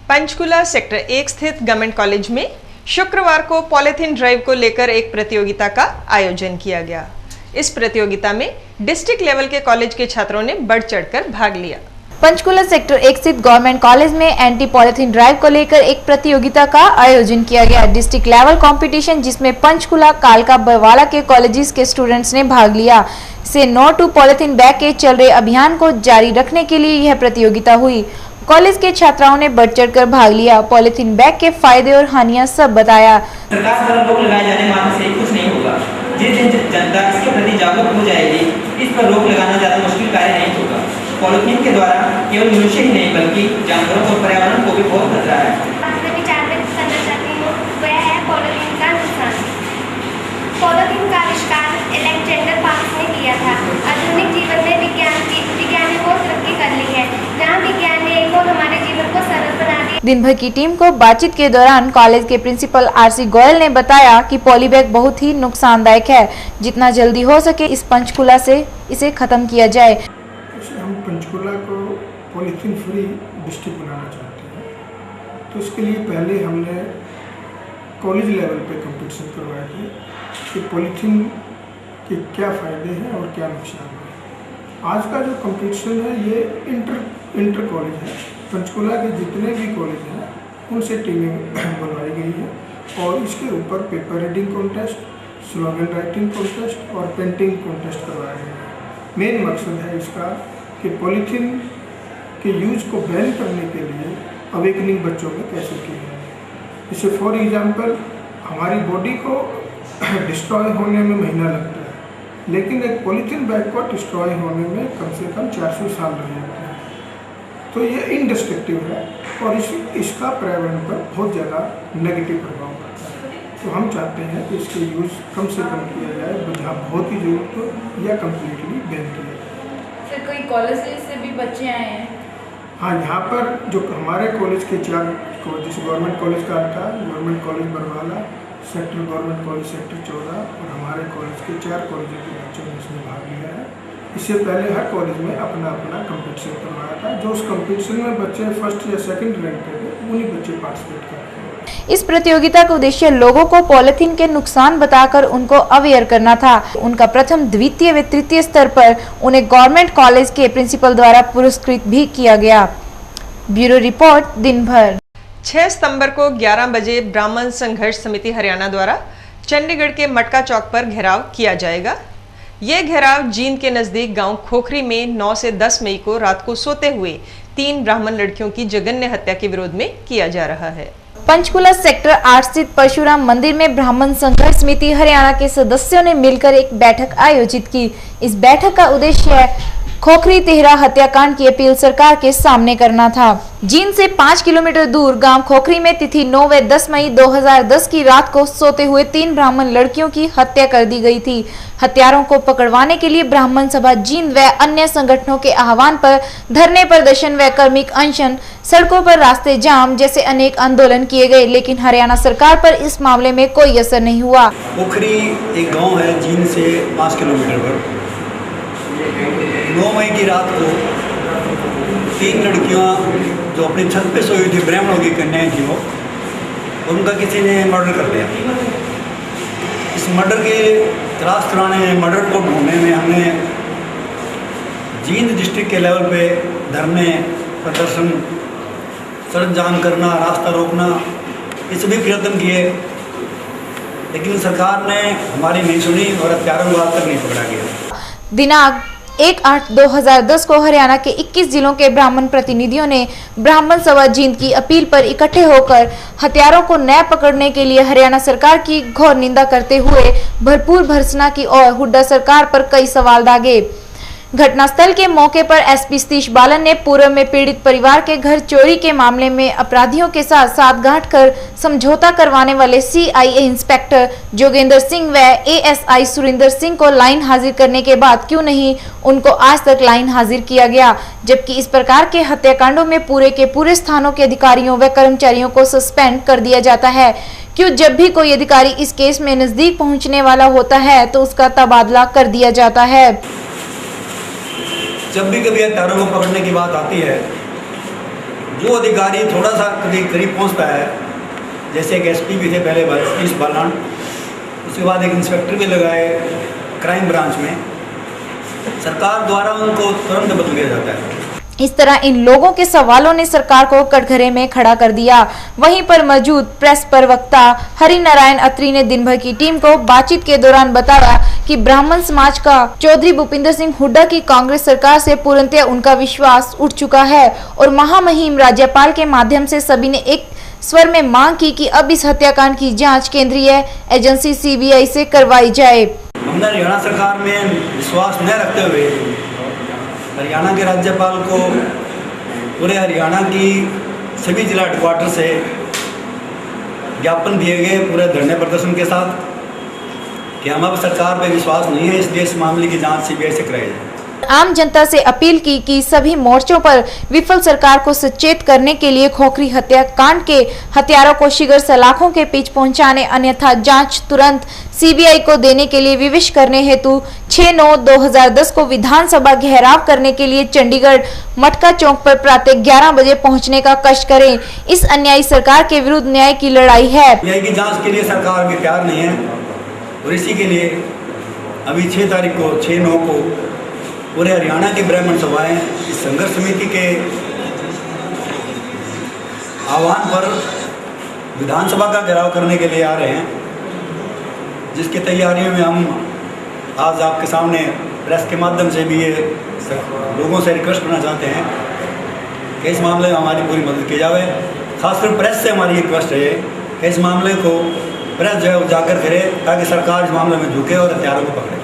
Panchkula sector 1 स्थित government college में शुक्रवार को पॉलीथीन ड्राइव को लेकर एक प्रतियोगिता का आयोजन किया गया। इस प्रतियोगिता में डिस्ट्रिक्ट लेवल के कॉलेज के छात्रों ने बढ़ चढ़कर भाग लिया। पंचकुला सेक्टर 1 स्थित गवर्नमेंट कॉलेज में एंटी पॉलीथीन ड्राइव को लेकर एक प्रतियोगिता का आयोजन किया गया। डिस्ट्रिक्ट लेवल कंपटीशन जिसमें पंचकुला, कालका, बरवाला के कॉलेजेस के स्टूडेंट्स ने भाग लिया। से नो टू पॉलीथीन बैग के चल रहे अभियान को जारी रखने के लिए यह प्रतियोगिता हुई। कॉलेज के छात्राओं ने बढ़ चढ़कर भाग लिया। पॉलीथीन बैग के फायदे और हानियां सब बताया। सरकार द्वारा रोक लगाए जाने मात्र से कुछ नहीं होगा। जिस दिन जनता इसके प्रति जागरूक हो जाएगी, इस पर रोक लगाना ज्यादा मुश्किल कार्य नहीं होगा। पॉलीथीन के द्वारा केवल मनुष्य ही नहीं बल्कि जानवरों और पर्यावरण को भी बहुत खतरा है। पॉलीथीन का आविष्कार अलेक्जेंडर पार्क्स ने किया था। आधुनिक जीवन में विज्ञान ने बहुत तरक्की कर ली है। जहाँ विज्ञान ने एक और हमारे जीवन को सरल बना दिया। दिन भर की टीम को बातचीत के दौरान कॉलेज के प्रिंसिपल आरसी गोयल ने बताया कि पॉलीबैग बहुत ही नुकसानदायक है। जितना जल्दी हो सके इस पंचकुला से इसे खत्म किया जाए। हम पंचकुला को पॉलीथीन फ्री डिस्ट्रिक्ट बनाना चाहते हैं, तो इसके लिए पहले हमने कॉलेज लेवल पे कंपटीशन करवाए थे कि पॉलीथीन के क्या फ़ायदे हैं और क्या नुकसान है। आज का जो कंपटीशन है ये इंटर कॉलेज है। पंचकुला के जितने भी कॉलेज हैं उनसे टीमें बनवाई गई है और इसके ऊपर paper reading contest, slogan writing contest और पेंटिंग कॉन्टेस्ट करवाए गए हैं। मेन मकसद है इसका कि पॉलीथीन के यूज को बैन करने के लिए अवेकनिंग बच्चों में कैसे की जाए। जैसे फॉर एग्जांपल हमारी बॉडी को डिस्ट्रॉय होने में महीना लगता है, लेकिन एक पॉलीथीन बैग को डिस्ट्रॉय होने में कम से कम 400 साल लग जाते हैं। तो ये इनडिस्ट्रक्टिव है और इसका पर्यावरण पर बहुत ज़्यादा नेगेटिव प्रभाव पड़ता है। तो हम चाहते हैं कि इसके यूज़ कम से कम किया जाए, जहाँ बहुत ही ज़रूरत हो या कम्प्लीटली बैन किया जाए। सर कोई कॉलेज से भी बच्चे आए हैं? हाँ, यहाँ पर जो हमारे कॉलेज के 4 कॉलेज, गवर्नमेंट कॉलेज कालका, government college Barwala, sector government college sector 14 और हमारे कॉलेज के 4 कॉलेजों के बच्चों ने इसमें भाग लिया है। इससे पहले हर कॉलेज में अपना अपना कंपटीशन करवाया था। जो उस कंपटीशन में बच्चे फर्स्ट या सेकंड रैंक पे थे उन्हीं बच्चे पार्टिसिपेट करते हैं। इस प्रतियोगिता का उद्देश्य लोगों को पॉलीथीन के नुकसान बताकर उनको अवेयर करना था। उनका प्रथम, द्वितीय व तृतीय स्तर पर उन्हें गवर्नमेंट कॉलेज के प्रिंसिपल द्वारा पुरस्कृत भी किया गया। ब्यूरो रिपोर्ट दिन भर। 6 सितंबर को 11 बजे ब्राह्मण संघर्ष समिति हरियाणा द्वारा चंडीगढ़ के मटका चौक पर घेराव किया जाएगा। यह घेराव जींद के नजदीक गांव खोखरी में 9 से 10 मई को रात को सोते हुए 3 ब्राह्मण लड़कियों की जघन्य हत्या के विरोध में किया जा रहा है। पंचकुला सेक्टर 8 स्थित परशुराम मंदिर में ब्राह्मण संघर्ष समिति हरियाणा के सदस्यों ने मिलकर एक बैठक आयोजित की। इस बैठक का उद्देश्य खोखरी तेहरा हत्याकांड की अपील सरकार के सामने करना था। जींद से 5 किलोमीटर दूर गांव खोखरी में तिथि 9 व 10 मई 2010 की रात को सोते हुए 3 ब्राह्मण लड़कियों की हत्या कर दी गई थी। हत्यारों को पकड़वाने के लिए ब्राह्मण सभा जींद व अन्य संगठनों के आह्वान पर धरने, प्रदर्शन व कर्मिक अनशन, सड़कों पर रास्ते जाम जैसे अनेक आंदोलन किए गए, लेकिन हरियाणा सरकार पर इस मामले में कोई असर नहीं हुआ। खोखरी एक गाँव है जींद से 5 किलोमीटर पर। 9 मई की रात को 3 लड़कियां जो अपनी छत पे सोई थी, ब्राह्मणों की कन्याएं थी वो, उनका किसी ने मर्डर कर दिया। इस मर्डर के तलाश कराने में, मर्डर को ढूंढने में हमने जींद डिस्ट्रिक्ट के लेवल पे धरने, प्रदर्शन, सड़क जाम करना, रास्ता रोकना, ये सभी प्रयत्न किए, लेकिन सरकार ने हमारी नहीं सुनी और हत्यारों को आज तक नहीं पकड़ा गया। दिनांक 1/8/2010 को हरियाणा के 21 जिलों के ब्राह्मण प्रतिनिधियों ने ब्राह्मण सभा जींद की अपील पर इकट्ठे होकर हत्यारों को न्याय पकड़ने के लिए हरियाणा सरकार की घोर निंदा करते हुए भरपूर भर्त्सना की और हुड्डा सरकार पर कई सवाल दागे। घटनास्थल के मौके पर एसपी सतीश बालन ने पूर्व में पीड़ित परिवार के घर चोरी के मामले में अपराधियों के साथ साठगांठ कर समझौता करवाने वाले सीआईए इंस्पेक्टर जोगेंद्र सिंह व एएसआई सुरेंद्र सिंह को लाइन हाजिर करने के बाद क्यों नहीं उनको आज तक लाइन हाजिर किया गया, जबकि इस प्रकार के हत्याकांडों में पूरे के पूरे स्थानों के अधिकारियों व कर्मचारियों को सस्पेंड कर दिया जाता है। क्यों जब भी कोई अधिकारी इस केस में नजदीक पहुंचने वाला होता है तो उसका तबादला कर दिया जाता है। जब भी कभी हत्यारों को पकड़ने की बात आती है जो अधिकारी थोड़ा सा करीब पहुंचता है, जैसे एक एसपी भी थे पहले ईस्ट बालान, उसके बाद एक इंस्पेक्टर भी लगाए क्राइम ब्रांच में, सरकार द्वारा उनको तुरंत बदल दिया जाता है। इस तरह इन लोगों के सवालों ने सरकार को कटघरे में खड़ा कर दिया। वहीं पर मौजूद प्रेस प्रवक्ता हरिनारायण अत्री ने दिन भर की टीम को बातचीत के दौरान बताया कि ब्राह्मण समाज का चौधरी भूपिंदर सिंह हुड्डा की कांग्रेस सरकार से पूर्णतः उनका विश्वास उठ चुका है और महामहिम राज्यपाल के माध्यम से सभी ने एक स्वर में मांग की कि अब इस हत्याकांड की जांच केंद्रीय एजेंसी सीबीआई से करवाई जाए। हमने हरियाणा सरकार में विश्वास न रखते हुए हरियाणा के राज्यपाल को पूरे हरियाणा की सभी जिला हेडक्वार्टर से ज्ञापन दिए गए पूरे धरने प्रदर्शन के साथ कि हम अब सरकार पे विश्वास नहीं है, इसलिए इस मामले की जांच सीबीआई से कराई जाए। आम जनता से अपील की कि सभी मोर्चों पर विफल सरकार को सचेत करने के लिए खोखरी हत्याकांड के हत्यारों को शीघ्र सलाखों के बीच पहुंचाने, अन्यथा जांच तुरंत सीबीआई को देने के लिए विवश करने हेतु 6/9/2010 को विधानसभा घेराव करने के लिए चंडीगढ़ मटका चौक पर प्रातः 11 बजे पहुंचने का कष्ट करें। इस अन्यायी सरकार के विरुद्ध न्याय की लड़ाई है। न्याय की जाँच के लिए सरकार भी तैयार नहीं है और इसी के लिए अभी 6 तारीख को 6/9 को पूरे हरियाणा की ब्राह्मण सभाएं इस संघर्ष समिति के आह्वान पर विधानसभा का घेराव करने के लिए आ रहे हैं, जिसकी तैयारियों में हम आज आपके सामने प्रेस के माध्यम से भी ये लोगों से रिक्वेस्ट करना चाहते हैं कि इस मामले में हमारी पूरी मदद की जाए। खासकर प्रेस से हमारी रिक्वेस्ट है कि इस मामले को प्रेस जो है उजागर करे ताकि सरकार इस मामले में झुके और हत्यारों को पकड़े।